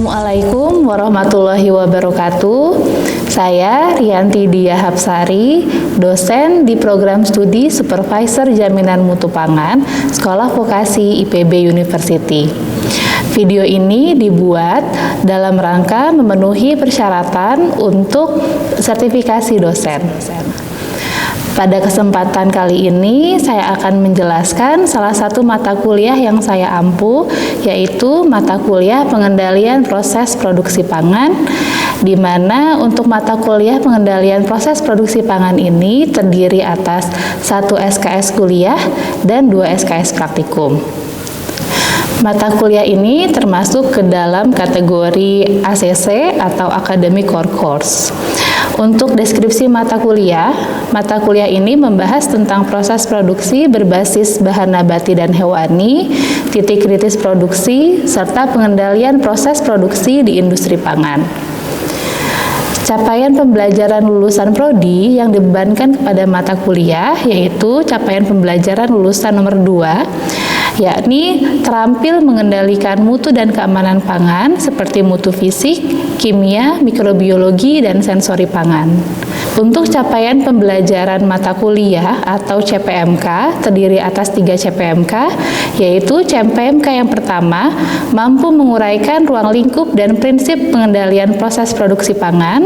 Assalamualaikum warahmatullahi wabarakatuh. Saya Rianti Dia Hapsari, dosen di Program Studi Supervisor Jaminan Mutu Pangan, Sekolah Vokasi IPB University. Video ini dibuat dalam rangka memenuhi persyaratan untuk sertifikasi dosen. Pada kesempatan kali ini, saya akan menjelaskan salah satu mata kuliah yang saya ampu, yaitu mata kuliah pengendalian proses produksi pangan, di mana untuk mata kuliah pengendalian proses produksi pangan ini terdiri atas 1 SKS kuliah dan 2 SKS praktikum. Mata kuliah ini termasuk ke dalam kategori ACC atau Academic Core Course. Untuk deskripsi mata kuliah ini membahas tentang proses produksi berbasis bahan nabati dan hewani, titik kritis produksi, serta pengendalian proses produksi di industri pangan. Capaian pembelajaran lulusan prodi yang dibebankan kepada mata kuliah yaitu capaian pembelajaran lulusan nomor 2, yakni terampil mengendalikan mutu dan keamanan pangan seperti mutu fisik, kimia, mikrobiologi, dan sensori pangan. Untuk capaian pembelajaran mata kuliah atau CPMK terdiri atas 3 CPMK, yaitu CPMK yang pertama mampu menguraikan ruang lingkup dan prinsip pengendalian proses produksi pangan.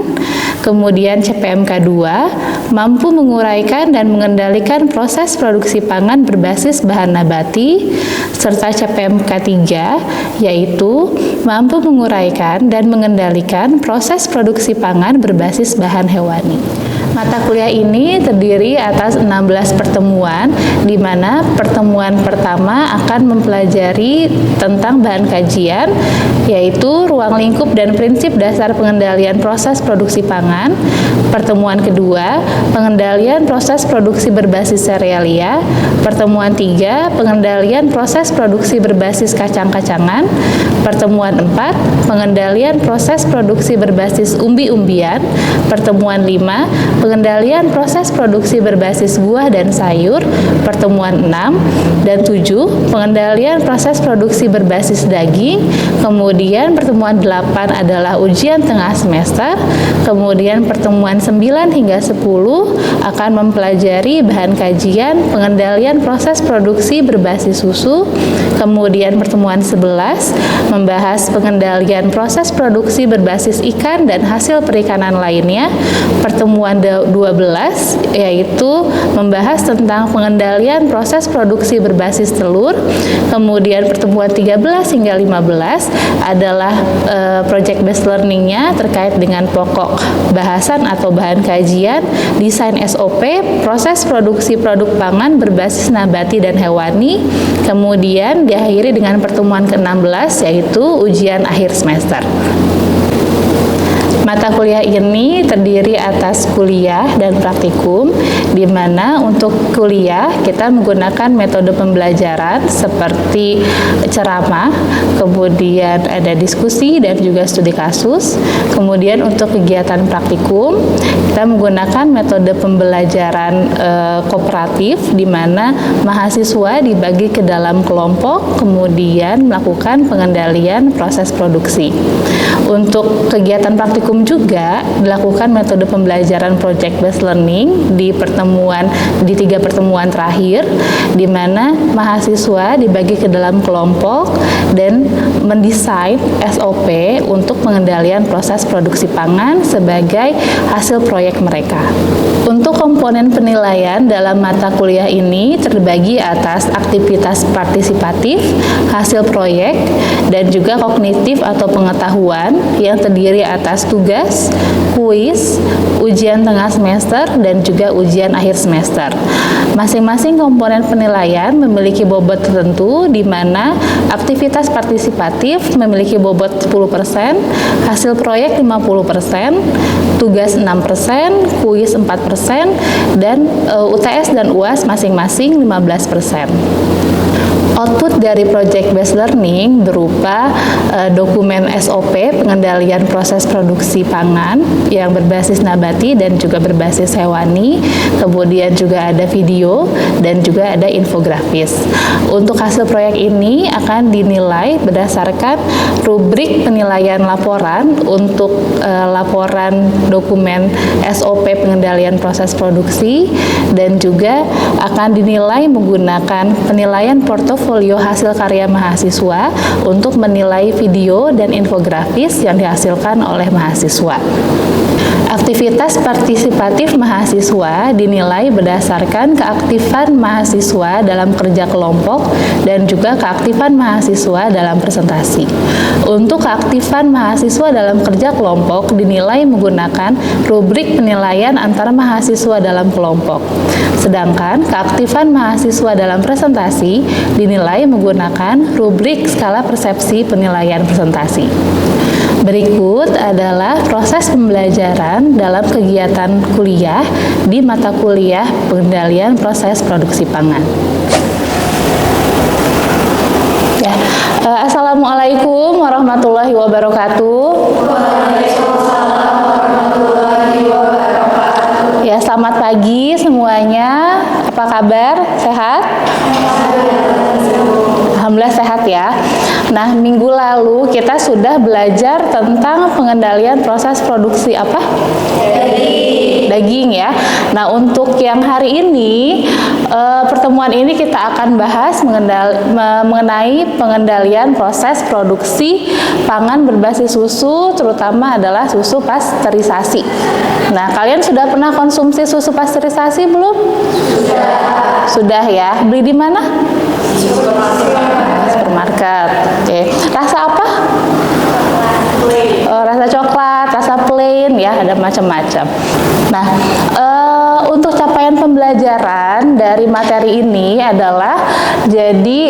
Kemudian CPMK 2 mampu menguraikan dan mengendalikan proses produksi pangan berbasis bahan nabati, serta CPMK 3 yaitu mampu menguraikan dan mengendalikan proses produksi pangan berbasis bahan hewani. Mata kuliah ini terdiri atas 16 pertemuan, di mana pertemuan pertama akan mempelajari tentang bahan kajian, yaitu ruang lingkup dan prinsip dasar pengendalian proses produksi pangan. Pertemuan kedua, pengendalian proses produksi berbasis serealia. Pertemuan 3, pengendalian proses produksi berbasis kacang-kacangan. Pertemuan 4, pengendalian proses produksi berbasis umbi-umbian. Pertemuan 5, pengendalian proses produksi berbasis buah dan sayur. Pertemuan 6 dan 7, pengendalian proses produksi berbasis daging. Kemudian pertemuan 8 adalah ujian tengah semester. Kemudian pertemuan 9 hingga 10 akan mempelajari bahan kajian pengendalian proses produksi berbasis susu. Kemudian pertemuan 11 membahas pengendalian proses produksi berbasis ikan dan hasil perikanan lainnya. Pertemuan 12 yaitu membahas tentang pengendalian proses produksi berbasis telur. Kemudian pertemuan 13 hingga 15 adalah project based learning-nya terkait dengan pokok bahasan atau bahan kajian, desain SOP, proses produksi produk pangan berbasis nabati dan hewani. Kemudian diakhiri dengan pertemuan ke-16 yaitu ujian akhir semester. Mata kuliah ini terdiri atas kuliah dan praktikum, di mana untuk kuliah kita menggunakan metode pembelajaran seperti ceramah, kemudian ada diskusi dan juga studi kasus. Kemudian untuk kegiatan praktikum kita menggunakan metode pembelajaran kooperatif, di mana mahasiswa dibagi ke dalam kelompok, kemudian melakukan pengendalian proses produksi. Untuk kegiatan praktikum juga dilakukan metode pembelajaran project based learning di 3 pertemuan terakhir, di mana mahasiswa dibagi ke dalam kelompok dan mendesain SOP untuk pengendalian proses produksi pangan sebagai hasil proyek mereka. Untuk komponen penilaian dalam mata kuliah ini terbagi atas aktivitas partisipatif, hasil proyek, dan juga kognitif atau pengetahuan yang terdiri atas tugas, kuis, ujian tengah semester, dan juga ujian akhir semester. Masing-masing komponen penilaian memiliki bobot tertentu, di mana aktivitas partisipatif memiliki bobot 10%, hasil proyek 50%, tugas 6%, kuis 4%, dan UTS dan UAS masing-masing 15%. Output dari project based learning berupa dokumen SOP pengendalian proses produksi pangan yang berbasis nabati dan juga berbasis hewani, kemudian juga ada video dan juga ada infografis. Untuk hasil proyek ini akan dinilai berdasarkan rubrik penilaian laporan untuk laporan dokumen SOP pengendalian proses produksi, dan juga akan dinilai menggunakan penilaian portofolio hasil karya mahasiswa untuk menilai video dan infografis yang dihasilkan oleh mahasiswa. Aktivitas partisipatif mahasiswa dinilai berdasarkan keaktifan mahasiswa dalam kerja kelompok dan juga keaktifan mahasiswa dalam presentasi. Untuk keaktifan mahasiswa dalam kerja kelompok dinilai menggunakan rubrik penilaian antara mahasiswa dalam kelompok. Sedangkan keaktifan mahasiswa dalam presentasi dinilai menggunakan rubrik skala persepsi penilaian presentasi. Berikut adalah proses pembelajaran dalam kegiatan kuliah di mata kuliah pengendalian proses produksi pangan. Ya, Assalamualaikum warahmatullahi wabarakatuh. Waalaikumsalam warahmatullahi wabarakatuh. Ya, selamat pagi semuanya. Apa kabar? Sehat? Alhamdulillah sehat ya. Nah, minggu lalu kita sudah belajar tentang pengendalian proses produksi apa? Daging ya. Nah, untuk yang hari ini, pertemuan ini kita akan bahas mengenai pengendalian proses produksi pangan berbasis susu, terutama adalah susu pasteurisasi. Nah, kalian sudah pernah konsumsi susu pasteurisasi belum? Sudah ya. Beli di mana? Supermarket. Oke. Rasa apa? Rasa coklat, rasa plain ya, ada macam-macam. Nah, untuk capaian pembelajaran dari materi ini adalah jadi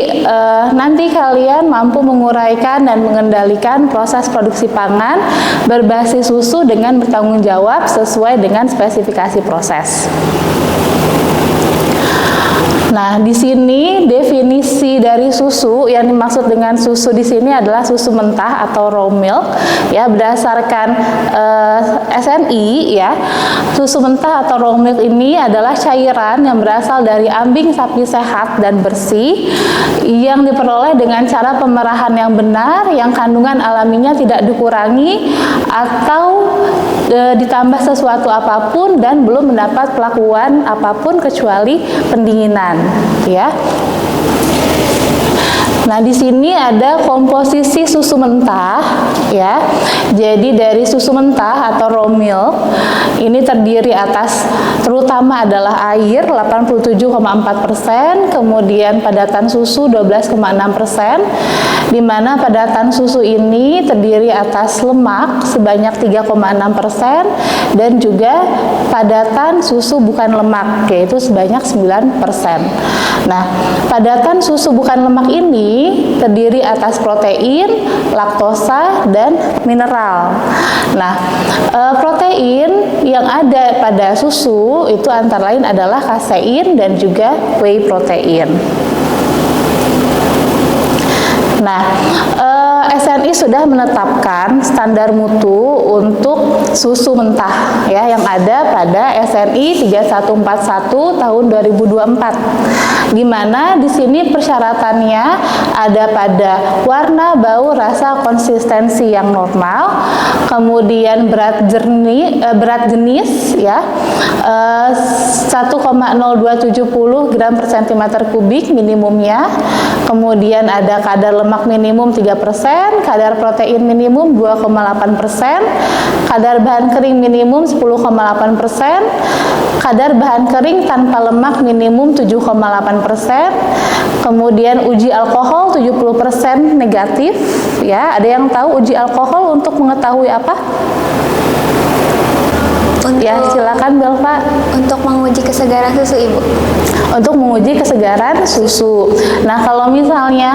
nanti kalian mampu menguraikan dan mengendalikan proses produksi pangan berbasis susu dengan bertanggung jawab sesuai dengan spesifikasi proses. Nah, di sini definisi dari susu, yang dimaksud dengan susu di sini adalah susu mentah atau raw milk ya, berdasarkan SNI ya. Susu mentah atau raw milk ini adalah cairan yang berasal dari ambing sapi sehat dan bersih yang diperoleh dengan cara pemerahan yang benar, yang kandungan alaminya tidak dikurangi atau ditambah sesuatu apapun dan belum mendapat perlakuan apapun kecuali pendinginan ya. Nah, di sini ada komposisi susu mentah ya. Jadi dari susu mentah atau raw milk ini terdiri atas terutama adalah air 87,4%, kemudian padatan susu 12,6%, di mana padatan susu ini terdiri atas lemak sebanyak 3,6% dan juga padatan susu bukan lemak yaitu sebanyak 9%. Nah, padatan susu bukan lemak ini terdiri atas protein, laktosa, dan mineral. Nah, protein yang ada pada susu itu antara lain adalah kasein dan juga whey protein. Nah, SNI sudah menetapkan standar mutu untuk susu mentah ya yang ada pada SNI 3141 tahun 2024. Di mana di sini persyaratannya ada pada warna, bau, rasa, konsistensi yang normal, kemudian berat jenis ya 1,0270 gram per centimeter kubik minimumnya, kemudian ada kadar lemak minimum 3%, kadar protein minimum 2,8%, kadar bahan kering minimum 10,8%, kadar bahan kering tanpa lemak minimum 7,8%, kemudian uji alkohol 70% negatif ya. Ada yang tahu uji alkohol untuk mengetahui apa? Ya, silakan Belva. Untuk menguji kesegaran susu, Ibu. Untuk menguji kesegaran susu. Nah, kalau misalnya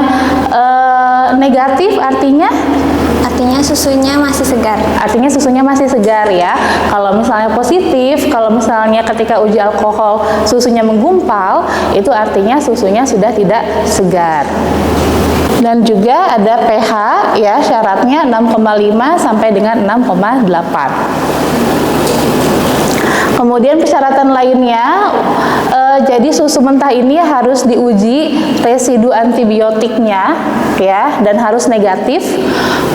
negatif artinya Artinya susunya masih segar. Artinya susunya masih segar ya. Kalau misalnya positif, kalau misalnya ketika uji alkohol susunya menggumpal, itu artinya susunya sudah tidak segar. Dan juga ada pH ya, syaratnya 6,5 sampai dengan 6,8. Kemudian persyaratan lainnya, jadi susu mentah ini harus diuji residu antibiotiknya ya, dan harus negatif.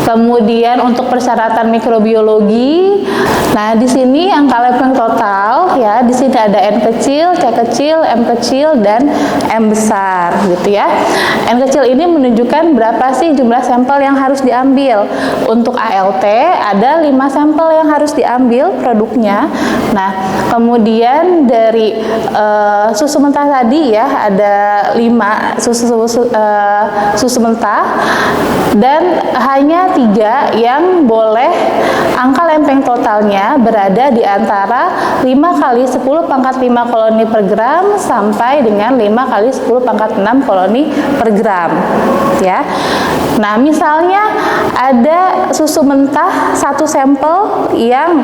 Kemudian untuk persyaratan mikrobiologi, nah di sini angka lempeng total ya, di sini ada N kecil, C kecil, M kecil, dan M besar gitu ya. N kecil ini menunjukkan berapa sih jumlah sampel yang harus diambil. Untuk ALT ada 5 sampel yang harus diambil produknya. Nah, kemudian dari susu mentah tadi ya, ada 5 susu mentah, dan hanya 3 yang boleh angka lempeng totalnya berada di antara 5 kali 10 pangkat 5 koloni per gram sampai dengan 5 kali 10 pangkat 6 koloni per gram ya. Nah, misalnya ada susu mentah 1 sampel yang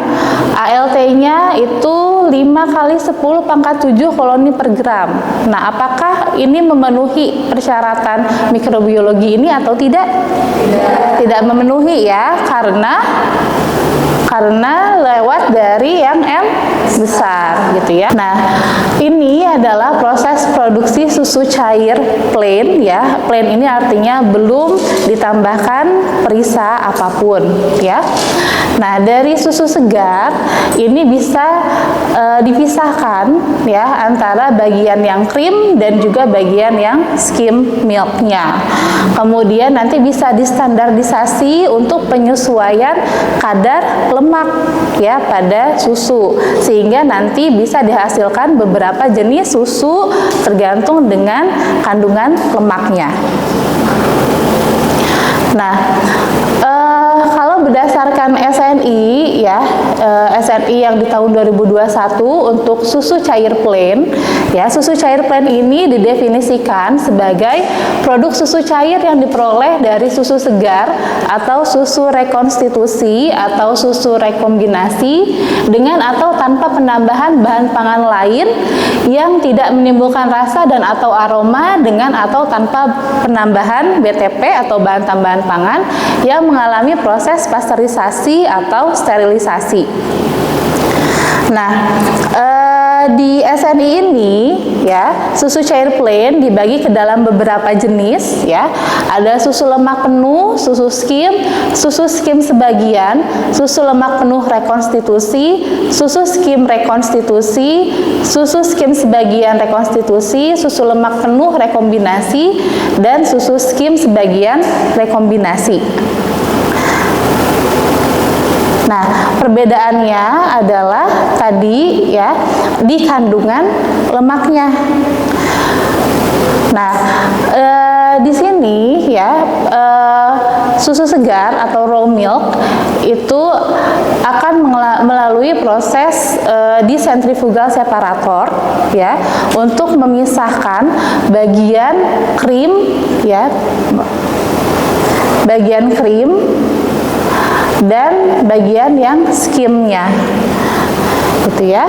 ALT-nya itu 5 kali 10 pangkat 7 koloni per gram. Nah, apakah ini memenuhi persyaratan mikrobiologi ini atau tidak? Tidak memenuhi ya, karena lewat dari yang M besar gitu ya. Nah, ini adalah proses produksi susu cair plain ya. Plain ini artinya belum ditambahkan perisa apapun ya. Nah, dari susu segar ini bisa dipisahkan ya antara bagian yang krim dan juga bagian yang skim milknya. Kemudian nanti bisa distandardisasi untuk penyesuaian kadar lemak ya pada susu, sehingga nanti bisa dihasilkan beberapa jenis susu tergantung dengan kandungan lemaknya. Nah, kalau berdasarkan SNI ya, SNI yang di tahun 2021 untuk susu cair plain ya, susu cair plain ini didefinisikan sebagai produk susu cair yang diperoleh dari susu segar atau susu rekonstitusi atau susu rekombinasi dengan atau tanpa penambahan bahan pangan lain yang tidak menimbulkan rasa dan atau aroma, dengan atau tanpa penambahan BTP atau bahan tambahan pangan yang mengalami proses pasteurisasi atau sterilisasi. Nah, di SNI ini ya, susu cair plain dibagi ke dalam beberapa jenis ya. Ada susu lemak penuh, susu skim sebagian, susu lemak penuh rekonstitusi, susu skim rekonstitusi, susu skim sebagian rekonstitusi, susu lemak penuh rekombinasi, dan susu skim sebagian rekombinasi. Nah, perbedaannya adalah tadi ya di kandungan lemaknya. Nah, di sini ya susu segar atau raw milk itu akan melalui proses disentrifugal separator ya, untuk memisahkan bagian krim ya, bagian krim dan bagian yang skimnya gitu ya.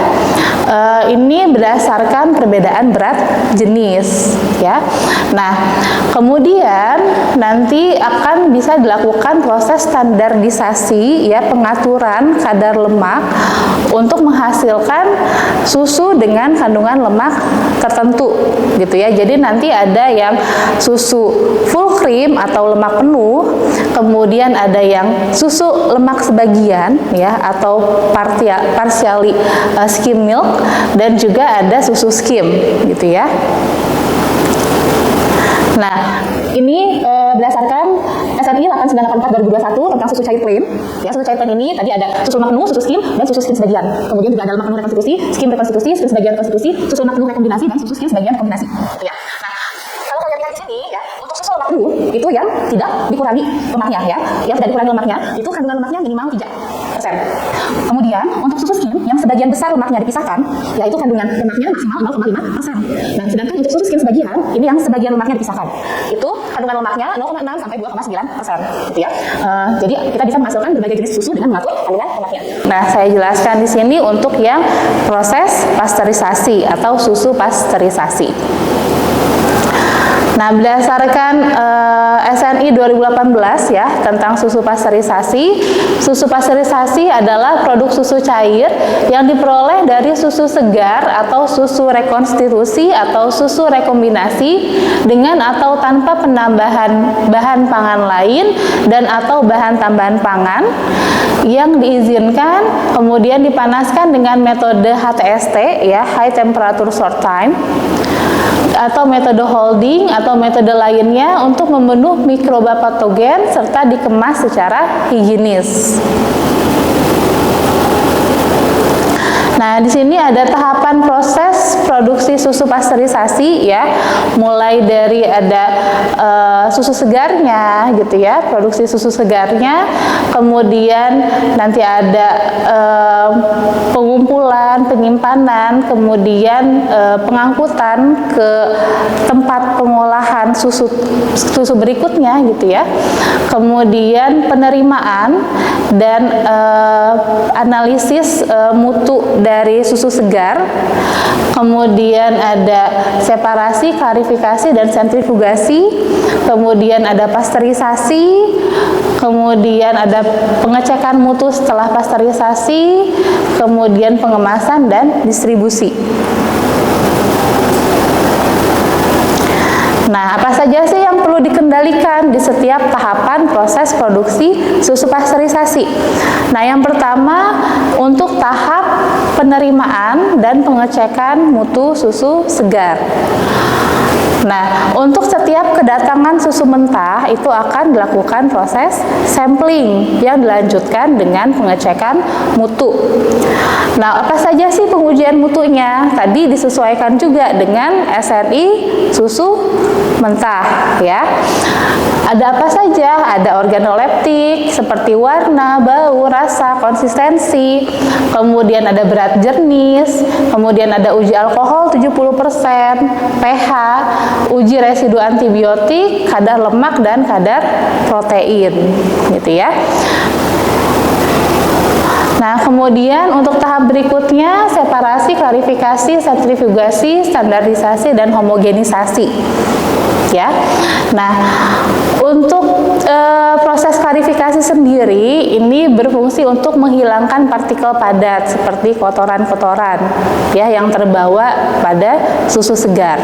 Ini berdasarkan perbedaan berat jenis ya. Nah, kemudian nanti akan bisa dilakukan proses standarisasi ya, pengaturan kadar lemak untuk menghasilkan susu dengan kandungan lemak tertentu gitu ya. Jadi nanti ada yang susu full cream atau lemak penuh, kemudian ada yang susu lemak sebagian ya atau partially skim milk, dan juga ada susu skim gitu ya. Nah, ini berdasarkan SNI 8984/2021 tentang susu cair plain. Ya, susu cair plain ini tadi ada susu lemak penuh, susu skim, dan susu skim sebagian. Kemudian juga ada lemak penuh rekonstitusi, skim sebagian rekonstitusi, susu lemak penuh rekombinasi, dan susu skim sebagian kombinasi. Gitu ya. Nah, kalau kalian lihat di sini ya, untuk susu lemak penuh itu yang tidak dikurangi lemaknya ya, yang tidak dikurangi lemaknya itu kandungan lemaknya minimal 3%. Kemudian untuk susu skim yang sebagian besar lemaknya dipisahkan, yaitu kandungan lemaknya maksimal 0,5%. Nah, sedangkan untuk susu skim sebagian, ini yang sebagian lemaknya dipisahkan, itu kandungan lemaknya 0,6 sampai 2,9%, gitu ya. Jadi kita bisa menghasilkan berbagai jenis susu dengan mengatur kandungan lemaknya. Nah, saya jelaskan di sini untuk yang proses pasteurisasi atau susu pasteurisasi. Nah, berdasarkan SNI 2018 ya tentang susu pasteurisasi adalah produk susu cair yang diperoleh dari susu segar atau susu rekonstitusi atau susu rekombinasi dengan atau tanpa penambahan bahan pangan lain dan atau bahan tambahan pangan yang diizinkan, kemudian dipanaskan dengan metode HTST ya, high temperature short time, atau metode holding atau metode lainnya untuk membunuh mikroba patogen serta dikemas secara higienis. Nah, di sini ada tahapan proses produksi susu pasteurisasi ya, mulai dari ada susu segarnya gitu ya, produksi susu segarnya, kemudian nanti ada pengumpulan, penyimpanan, kemudian pengangkutan ke tempat pengolahan susu berikutnya gitu ya, kemudian penerimaan dan analisis mutu dari susu segar, kemudian ada separasi, klarifikasi, dan sentrifugasi, kemudian ada pasteurisasi, kemudian ada pengecekan mutu setelah pasteurisasi, kemudian pengemasan dan distribusi. Nah, apa saja sih yang perlu dikendalikan di setiap tahapan proses produksi susu pasteurisasi? Nah, yang pertama untuk tahap penerimaan dan pengecekan mutu susu segar. Nah, untuk setiap kedatangan susu mentah itu akan dilakukan proses sampling yang dilanjutkan dengan pengecekan mutu. Nah, apa saja sih pengujian mutunya? Tadi disesuaikan juga dengan SNI susu mentah ya. Ada apa saja? Ada organoleptik seperti warna, bau, rasa, konsistensi, kemudian ada berat jenis, kemudian ada uji alkohol 70%, pH, uji residu antibiotik, kadar lemak dan kadar protein gitu ya. Nah, kemudian untuk tahap berikutnya separasi, klarifikasi, sentrifugasi, standarisasi dan homogenisasi. Ya. Nah, untuk proses klarifikasi sendiri ini berfungsi untuk menghilangkan partikel padat seperti kotoran-kotoran ya yang terbawa pada susu segar.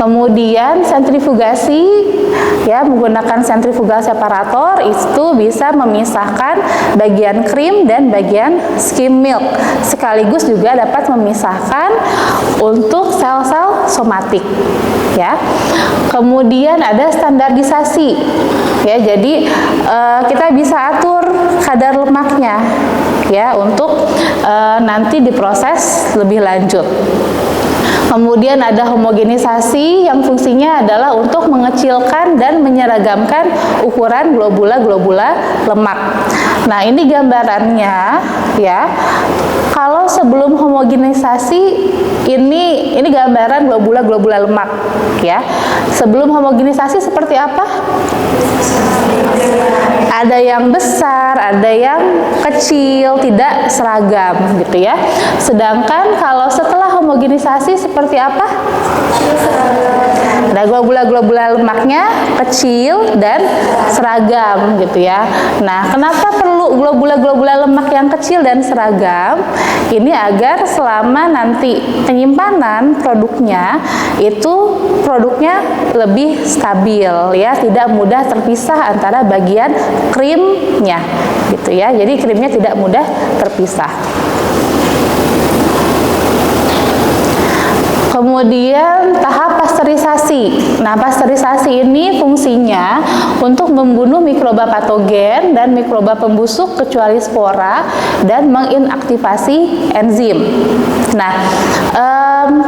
Kemudian sentrifugasi ya menggunakan sentrifugal separator itu bisa memisahkan bagian krim dan bagian skim milk, sekaligus juga dapat memisahkan untuk sel-sel somatik ya. Kemudian ada standarisasi ya, jadi kita bisa atur kadar lemaknya ya untuk nanti diproses lebih lanjut. Kemudian ada homogenisasi yang fungsinya adalah untuk mengecilkan dan menyeragamkan ukuran globula-globula lemak. Nah, ini gambarannya ya. Kalau sebelum homogenisasi ini gambaran globula-globula lemak ya. Sebelum homogenisasi seperti apa? Ada yang besar, ada yang kecil, tidak seragam gitu ya. Sedangkan kalau setelah homogenisasi seperti apa? Nah, globula-globula lemaknya kecil dan seragam gitu ya. Nah, kenapa perlu globula-globula lemak yang kecil dan seragam? Ini agar selama nanti penyimpanan produknya itu produknya lebih stabil ya, tidak mudah terpisah antara bagian krimnya gitu ya. Jadi krimnya tidak mudah terpisah. Kemudian tahap Pasteurisasi. Nah, pasteurisasi ini fungsinya untuk membunuh mikroba patogen dan mikroba pembusuk kecuali spora dan menginaktivasi enzim. Nah,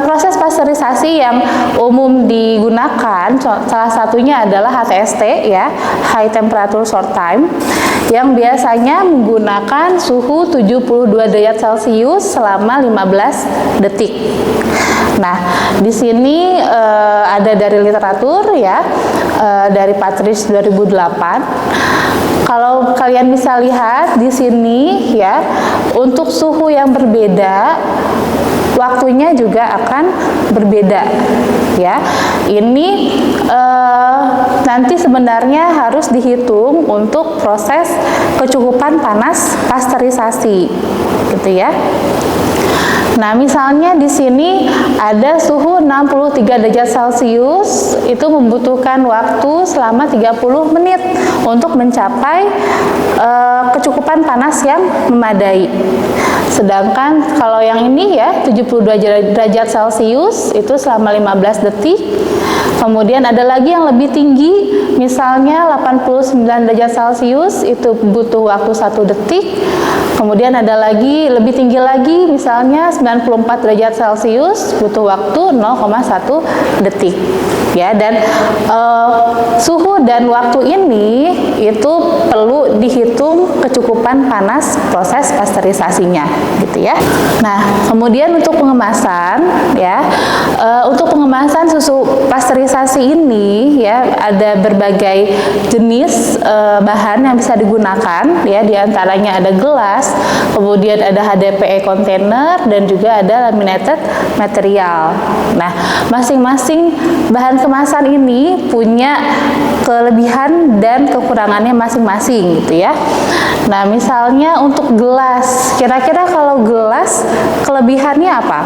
proses pasteurisasi yang umum digunakan salah satunya adalah HTST ya, High Temperature Short Time, yang biasanya menggunakan suhu 72 derajat Celcius selama 15 detik. Nah, di sini ada dari literatur ya, dari Patrice 2008. Kalau kalian bisa lihat di sini ya, untuk suhu yang berbeda, waktunya juga akan berbeda ya. Ini nanti sebenarnya harus dihitung untuk proses kecukupan panas pasteurisasi, gitu ya. Nah, misalnya di sini ada suhu 63 derajat Celcius, itu membutuhkan waktu selama 30 menit untuk mencapai kecukupan panas yang memadai. Sedangkan kalau yang ini ya 72 derajat Celcius itu selama 15 detik. Kemudian ada lagi yang lebih tinggi, misalnya 89 derajat Celcius itu butuh waktu 1 detik. Kemudian ada lagi lebih tinggi lagi, misalnya 94 derajat Celcius butuh waktu 0,1 detik. Ya, dan suhu dan waktu ini itu perlu dihitung kecukupan panas proses pasteurisasinya, gitu ya. Nah, kemudian untuk pengemasan ya, untuk pengemasan susu pasteurisasi ini ya ada berbagai jenis bahan yang bisa digunakan ya, diantaranya ada gelas, kemudian ada HDPE container, dan juga ada laminated material. Nah, masing-masing bahan kemasan ini punya kelebihan dan kekurangannya masing-masing, gitu ya. Nah, misalnya untuk gelas, kira-kira kalau gelas kelebihannya apa?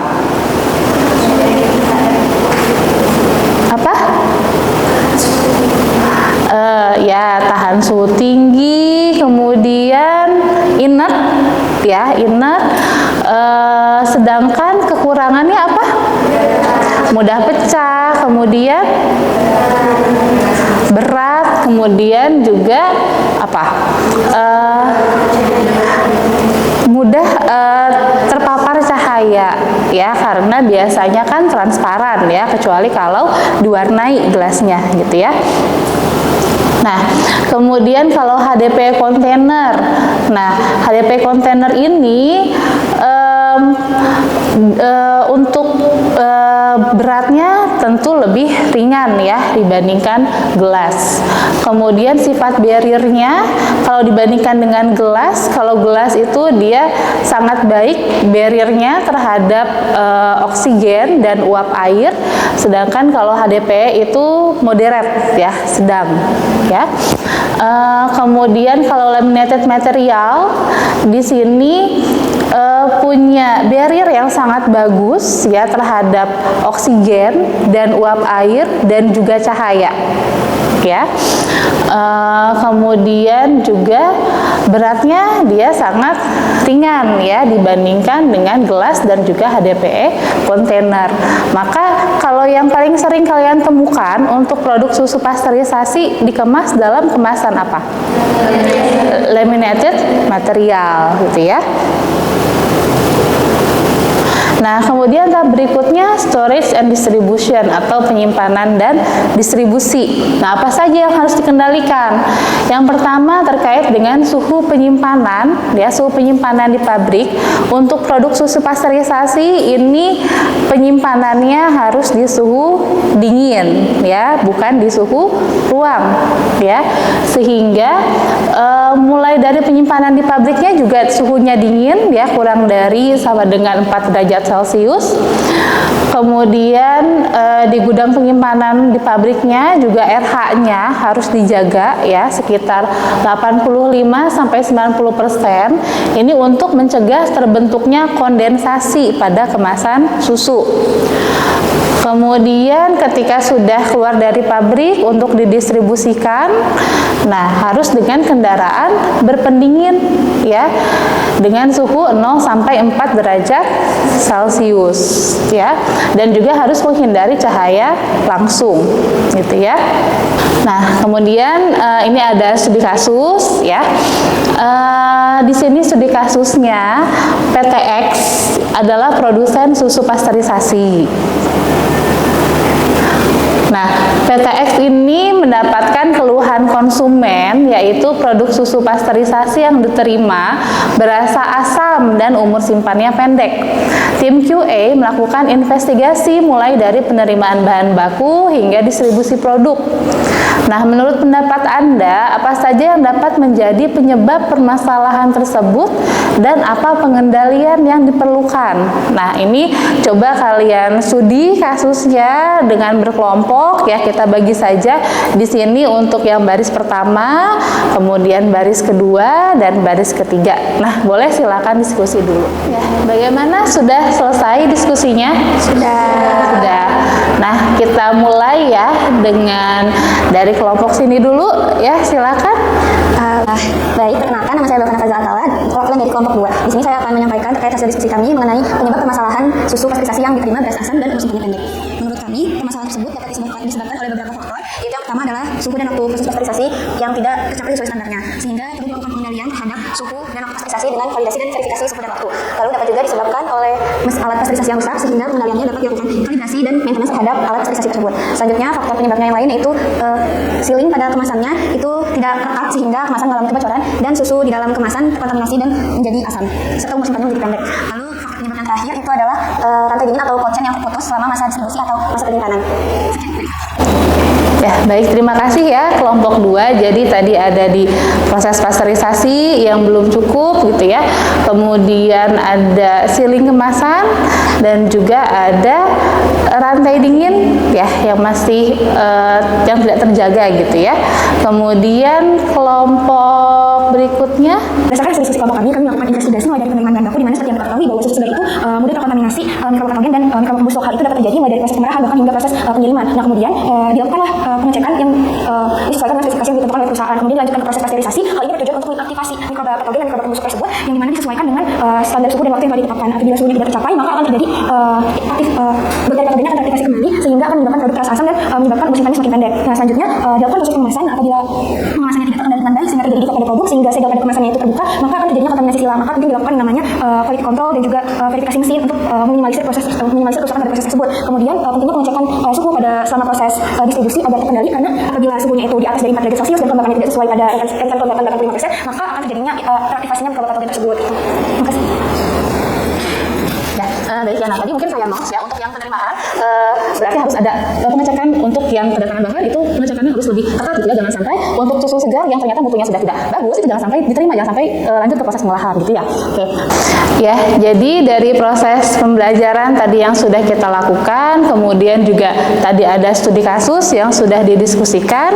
Apa? Ya, tahan suhu tinggi, kemudian inert ya, inert. Sedangkan kekurangannya apa? Mudah pecah, kemudian berat, kemudian juga apa? Mudah terpapar cahaya ya, karena biasanya kan transparan ya, kecuali kalau diwarnai gelasnya, gitu ya. Nah, kemudian kalau HDPE container, nah HDPE container ini untuk beratnya tentu lebih ringan ya dibandingkan gelas. Kemudian sifat barriernya kalau dibandingkan dengan gelas, kalau gelas itu dia sangat baik barriernya terhadap oksigen dan uap air, sedangkan kalau HDPE itu moderate ya, sedang ya. Kemudian kalau laminated material di sini punya barrier yang sangat bagus ya terhadap oksigen dan uap air dan juga cahaya ya. Kemudian juga beratnya dia sangat ringan ya dibandingkan dengan gelas dan juga HDPE container. Maka kalau yang paling sering kalian temukan untuk produk susu pasteurisasi dikemas dalam kemasan apa? Laminated material, gitu ya. Nah, kemudian tahap berikutnya storage and distribution atau penyimpanan dan distribusi. Nah, apa saja yang harus dikendalikan? Yang pertama terkait dengan suhu penyimpanan, ya, suhu penyimpanan di pabrik. Untuk produk susu pasteurisasi ini penyimpanannya harus di suhu dingin, ya, bukan di suhu ruang, ya. Sehingga mulai dari penyimpanan di pabriknya juga suhunya dingin, ya, kurang dari sama dengan 4 derajat Celcius. Kemudian di gudang penyimpanan di pabriknya juga RH-nya harus dijaga ya sekitar 85 sampai 90%. Ini untuk mencegah terbentuknya kondensasi pada kemasan susu. Kemudian ketika sudah keluar dari pabrik untuk didistribusikan, nah harus dengan kendaraan berpendingin ya, dengan suhu 0 sampai 4 derajat Celcius ya, dan juga harus menghindari cahaya langsung gitu ya. Nah, kemudian ini ada studi kasus ya. Di sini studi kasusnya PTX adalah produsen susu pasteurisasi. Nah, PTX ini mendapatkan keluhan konsumen, yaitu produk susu pasteurisasi yang diterima berasa asam dan umur simpannya pendek. Tim QA melakukan investigasi mulai dari penerimaan bahan baku hingga distribusi produk. Nah, menurut pendapat Anda, apa saja yang dapat menjadi penyebab permasalahan tersebut dan apa pengendalian yang diperlukan? Nah, ini coba kalian studi kasusnya dengan berkelompok ya, kita bagi saja di sini untuk yang baris pertama, kemudian baris kedua dan baris ketiga. Nah, boleh silakan diskusi dulu. Ya, bagaimana, sudah selesai diskusinya? Sudah. Nah, kita mulai ya dengan dari kelompok sini dulu ya, silakan. Baik, perkenalkan, nama saya Bapak Fazal Atala, perwakilan dari kelompok 2. Di sini saya akan menyampaikan terkait hasil diskusi kami mengenai penyebab permasalahan susu pasteurisasi yang diterima beras asam dan umur simpannya pendek. Menurut kami, permasalahan tersebut dapat disebabkan oleh beberapa faktor. Itu yang pertama adalah suhu dan waktu proses pasteurisasi yang tidak tercapai sesuai standarnya, sehingga perlu dilakukan pengendalian terhadap suhu dan waktu pasteurisasi dengan validasi dan verifikasi suhu dan waktu. Lalu dapat juga disebabkan oleh alat pasteurisasi yang rusak, sehingga pengendaliannya dapat dilakukan kalibrasi dan maintenance terhadap alat pasteurisasi tersebut. Selanjutnya, faktor penyebabnya yang lain yaitu sealing pada kemasannya itu tidak ketat sehingga kemasan mengalami kebocoran dan susu di dalam kemasan terkontaminasi dan menjadi asam, serta umur simpannya menjadi pendek. Lalu faktor penyebab yang terakhir itu adalah rantai dingin atau cold chain yang terputus selama masa distribusi atau masa penyimpanan. Ya, baik, terima kasih ya kelompok 2. Jadi tadi ada di proses pasteurisasi yang belum cukup gitu ya. Kemudian ada sealing kemasan dan juga ada rantai dingin ya yang masih yang tidak terjaga gitu ya. Kemudian kelompok berikutnya, berdasarkan hasil diskusi kelompok kami melakukan investigasi mulai dari penerimaan bahan baku, di mana seperti yang kita ketahui bahwa susu segar itu mudah terkontaminasi mikropatogen dan mikropembus lokal. Itu dapat terjadi mulai dari proses pemerahan bahkan hingga proses pengiriman. Nah, kemudian dilakukanlah pengecekan yang disesuaikan dengan spesifikasi yang ditentukan oleh perusahaan. Kemudian dilanjutkan ke proses pasteurisasi. Hal ini bertujuan untuk mengaktifasi mikropatogen dan mikropembus tersebut, yang dimana disesuaikan dengan standar suhu dan waktu yang telah ditetapkan. Apabila suhunya tidak tercapai, maka akan terjadi bakteri patogennya akan teraktivasi kembali, sehingga akan menyebabkan produk keras asam dan menyebabkan umur simpannya semakin pendek. Nah, selanjutnya dilakukan proses pengemasan. Apabila pengemasannya tidak terkendali dengan baik sehingga terjadi defek pada produk sehingga segel pada kemasannya itu terbuka, maka akan terjadinya kontaminasi silang. Maka penting dilakukan namanya quality control dan juga verifikasi mesin untuk meminimalisir kerusakan pada proses tersebut. Kemudian pentingnya pengecekan suhu pada selama proses distribusi agar terkendali, karena apabila suhunya itu di atas dari 4 derajat Celcius dan kelembapannya tidak sesuai pada rentan kelembapan 85%, maka akan terjadinya reaktivasinya mikropatogen tersebut. Terima kasih. baik ya. Nah, tadi mungkin saya notes ya untuk yang penerimaan berarti harus ada pengecekan untuk yang kedatangan bahan, itu pengecekannya harus lebih ketat gitu ya, jangan sampai untuk susu segar yang ternyata mutunya sudah tidak bagus itu jangan sampai diterima, jangan sampai lanjut ke proses pengolahan gitu ya. Oke. Ya, jadi dari proses pembelajaran tadi yang sudah kita lakukan, kemudian juga tadi ada studi kasus yang sudah didiskusikan,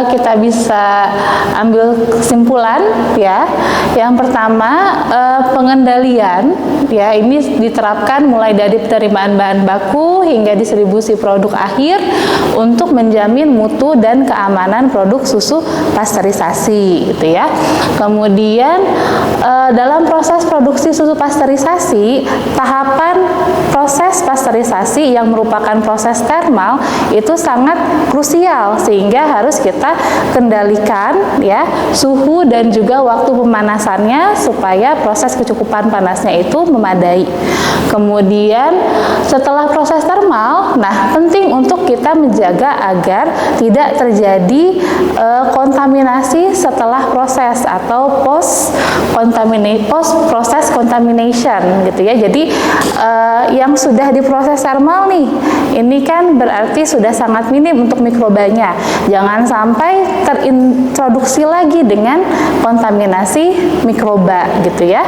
kita bisa ambil kesimpulan ya. Yang pertama, pengendalian ya, ini diterapkan mulai dari penerimaan bahan baku hingga distribusi produk akhir untuk menjamin mutu dan keamanan produk susu pasteurisasi gitu ya. Kemudian dalam proses produksi susu pasteurisasi, tahapan proses pasteurisasi yang merupakan proses termal itu sangat krusial, sehingga harus kita kendalikan ya suhu dan juga waktu pemanasannya supaya proses kecukupan panasnya itu memadai. Kemudian setelah proses termal, nah penting untuk kita menjaga agar tidak terjadi kontaminasi setelah proses atau post process contamination gitu ya. Jadi yang sudah diproses termal nih, ini kan berarti sudah sangat minim untuk mikrobanya. Jangan sampai terintroduksi lagi dengan kontaminasi mikroba gitu ya.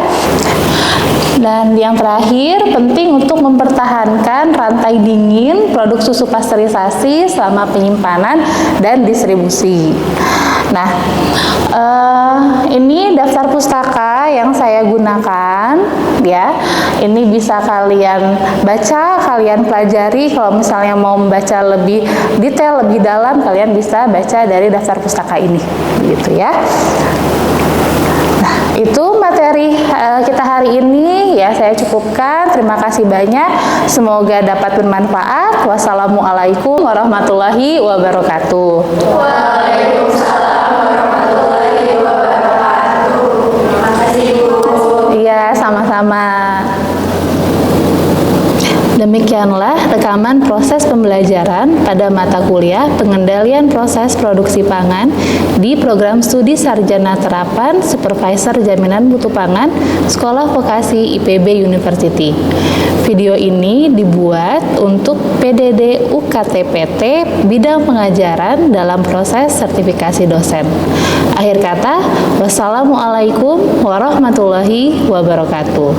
Dan yang terakhir, penting untuk mempertahankan rantai dingin produk susu pasteurisasi selama penyimpanan dan distribusi. Nah, ini daftar pustaka yang saya gunakan ya. Ini bisa kalian baca, kalian pelajari. Kalau misalnya mau membaca lebih detail, lebih dalam, kalian bisa baca dari daftar pustaka ini, gitu ya. Nah, itu materi kita hari ini ya, saya cukupkan. Terima kasih banyak. Semoga dapat bermanfaat. Wassalamualaikum warahmatullahi wabarakatuh. Waalaikumsalam warahmatullahi wabarakatuh. Terima kasih, Bu. Iya, sama-sama. Demikianlah rekaman proses pembelajaran pada mata kuliah Pengendalian Proses Produksi Pangan di Program Studi Sarjana Terapan Supervisor Jaminan Mutu Pangan Sekolah Vokasi IPB University. Video ini dibuat untuk PDD UKTPT bidang pengajaran dalam proses sertifikasi dosen. Akhir kata, wassalamualaikum warahmatullahi wabarakatuh.